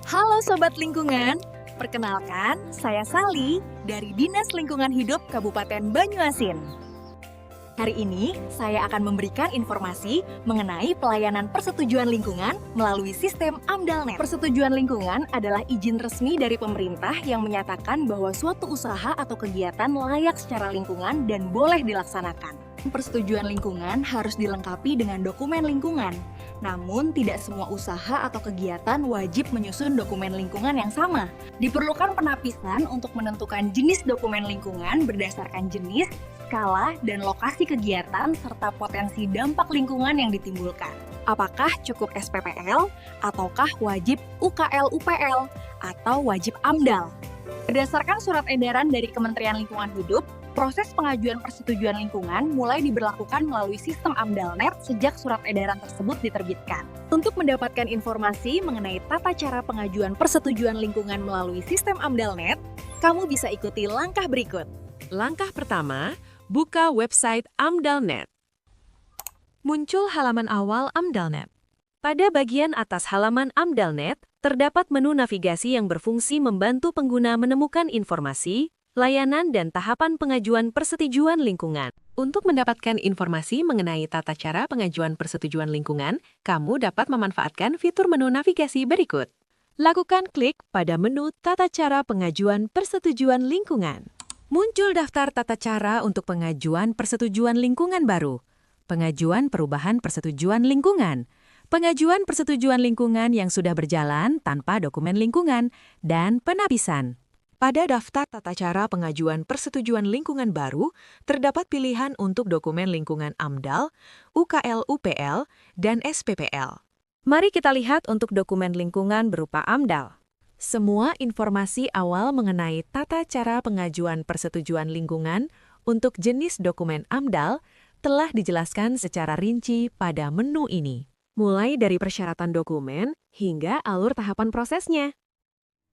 Halo Sobat Lingkungan, perkenalkan saya Sali dari Dinas Lingkungan Hidup Kabupaten Banyuasin. Hari ini saya akan memberikan informasi mengenai pelayanan persetujuan lingkungan melalui sistem AMDALNet. Persetujuan lingkungan adalah izin resmi dari pemerintah yang menyatakan bahwa suatu usaha atau kegiatan layak secara lingkungan dan boleh dilaksanakan. Persetujuan lingkungan harus dilengkapi dengan dokumen lingkungan. Namun, tidak semua usaha atau kegiatan wajib menyusun dokumen lingkungan yang sama. Diperlukan penapisan untuk menentukan jenis dokumen lingkungan berdasarkan jenis, skala, dan lokasi kegiatan serta potensi dampak lingkungan yang ditimbulkan. Apakah cukup SPPL, ataukah wajib UKL-UPL, atau wajib AMDAL? Berdasarkan surat edaran dari Kementerian Lingkungan Hidup, proses pengajuan persetujuan lingkungan mulai diberlakukan melalui sistem AMDALNet sejak surat edaran tersebut diterbitkan. Untuk mendapatkan informasi mengenai tata cara pengajuan persetujuan lingkungan melalui sistem AMDALNet, kamu bisa ikuti langkah berikut. Langkah pertama, buka website AMDALNet. Muncul halaman awal AMDALNet. Pada bagian atas halaman AMDALNet, terdapat menu navigasi yang berfungsi membantu pengguna menemukan informasi, layanan, dan tahapan pengajuan persetujuan lingkungan. Untuk mendapatkan informasi mengenai tata cara pengajuan persetujuan lingkungan, kamu dapat memanfaatkan fitur menu navigasi berikut. Lakukan klik pada menu Tata Cara Pengajuan Persetujuan Lingkungan. Muncul daftar tata cara untuk pengajuan persetujuan lingkungan baru, pengajuan perubahan persetujuan lingkungan, pengajuan persetujuan lingkungan yang sudah berjalan tanpa dokumen lingkungan, dan penapisan. Pada daftar tata cara pengajuan persetujuan lingkungan baru, terdapat pilihan untuk dokumen lingkungan AMDAL, UKL-UPL, dan SPPL. Mari kita lihat untuk dokumen lingkungan berupa AMDAL. Semua informasi awal mengenai tata cara pengajuan persetujuan lingkungan untuk jenis dokumen AMDAL telah dijelaskan secara rinci pada menu ini, mulai dari persyaratan dokumen hingga alur tahapan prosesnya.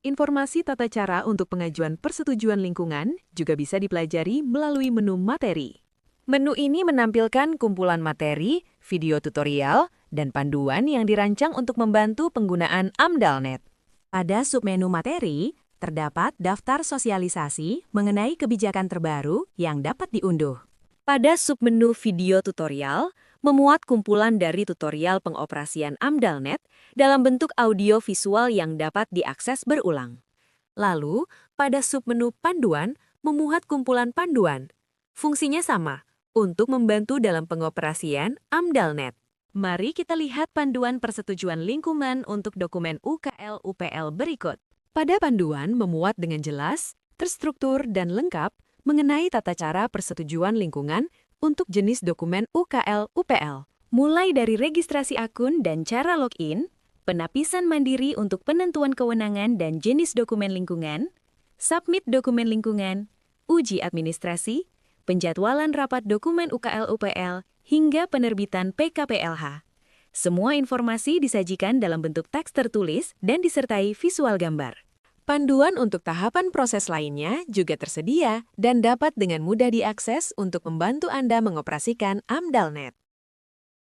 Informasi tata cara untuk pengajuan persetujuan lingkungan juga bisa dipelajari melalui menu materi. Menu ini menampilkan kumpulan materi, video tutorial, dan panduan yang dirancang untuk membantu penggunaan AMDALNet. Pada submenu materi, terdapat daftar sosialisasi mengenai kebijakan terbaru yang dapat diunduh. Pada submenu video tutorial, memuat kumpulan dari tutorial pengoperasian AMDALNet dalam bentuk audio visual yang dapat diakses berulang. Lalu, pada submenu panduan, memuat kumpulan panduan. Fungsinya sama, untuk membantu dalam pengoperasian AMDALNet. Mari kita lihat panduan persetujuan lingkungan untuk dokumen UKL-UPL berikut. Pada panduan memuat dengan jelas, terstruktur, dan lengkap mengenai tata cara persetujuan lingkungan untuk jenis dokumen UKL-UPL, mulai dari registrasi akun dan cara login, penapisan mandiri untuk penentuan kewenangan dan jenis dokumen lingkungan, submit dokumen lingkungan, uji administrasi, penjadwalan rapat dokumen UKL-UPL, hingga penerbitan PKPLH. Semua informasi disajikan dalam bentuk teks tertulis dan disertai visual gambar. Panduan untuk tahapan proses lainnya juga tersedia dan dapat dengan mudah diakses untuk membantu Anda mengoperasikan AMDALNet.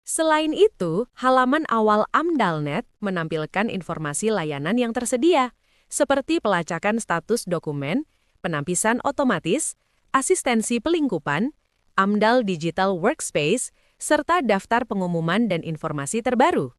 Selain itu, halaman awal AMDALNet menampilkan informasi layanan yang tersedia, seperti pelacakan status dokumen, penapisan otomatis, asistensi pelingkupan, AMDAL Digital Workspace, serta daftar pengumuman dan informasi terbaru.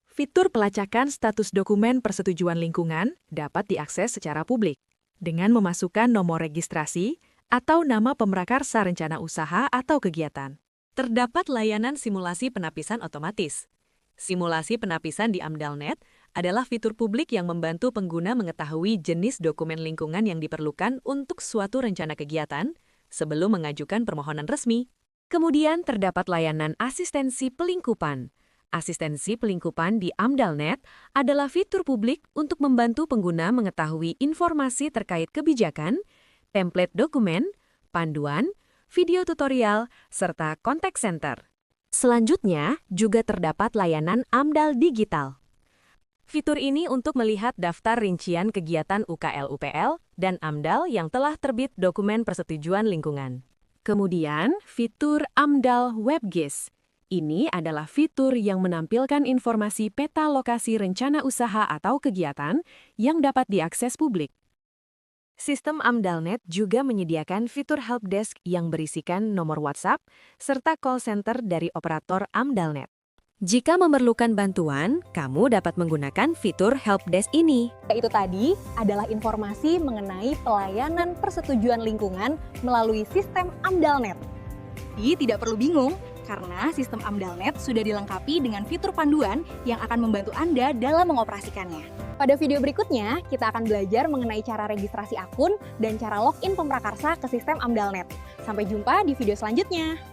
Fitur pelacakan status dokumen persetujuan lingkungan dapat diakses secara publik dengan memasukkan nomor registrasi atau nama pemrakarsa rencana usaha atau kegiatan. Terdapat layanan simulasi penapisan otomatis. Simulasi penapisan di AMDALNet adalah fitur publik yang membantu pengguna mengetahui jenis dokumen lingkungan yang diperlukan untuk suatu rencana kegiatan sebelum mengajukan permohonan resmi. Kemudian terdapat layanan asistensi pelingkupan. Asistensi pelingkupan di AMDALNet adalah fitur publik untuk membantu pengguna mengetahui informasi terkait kebijakan, template dokumen, panduan, video tutorial, serta contact center. Selanjutnya, juga terdapat layanan AMDAL Digital. Fitur ini untuk melihat daftar rincian kegiatan UKL-UPL dan AMDAL yang telah terbit dokumen persetujuan lingkungan. Kemudian, fitur AMDAL WebGIS. Ini adalah fitur yang menampilkan informasi peta lokasi rencana usaha atau kegiatan yang dapat diakses publik. Sistem AmDalNet juga menyediakan fitur helpdesk yang berisikan nomor WhatsApp serta call center dari operator AmDalNet. Jika memerlukan bantuan, kamu dapat menggunakan fitur helpdesk ini. Itu tadi adalah informasi mengenai pelayanan persetujuan lingkungan melalui sistem AmDalNet. Jadi tidak perlu bingung, karena sistem AmDalNet sudah dilengkapi dengan fitur panduan yang akan membantu Anda dalam mengoperasikannya. Pada video berikutnya, kita akan belajar mengenai cara registrasi akun dan cara login pemrakarsa ke sistem AmDalNet. Sampai jumpa di video selanjutnya.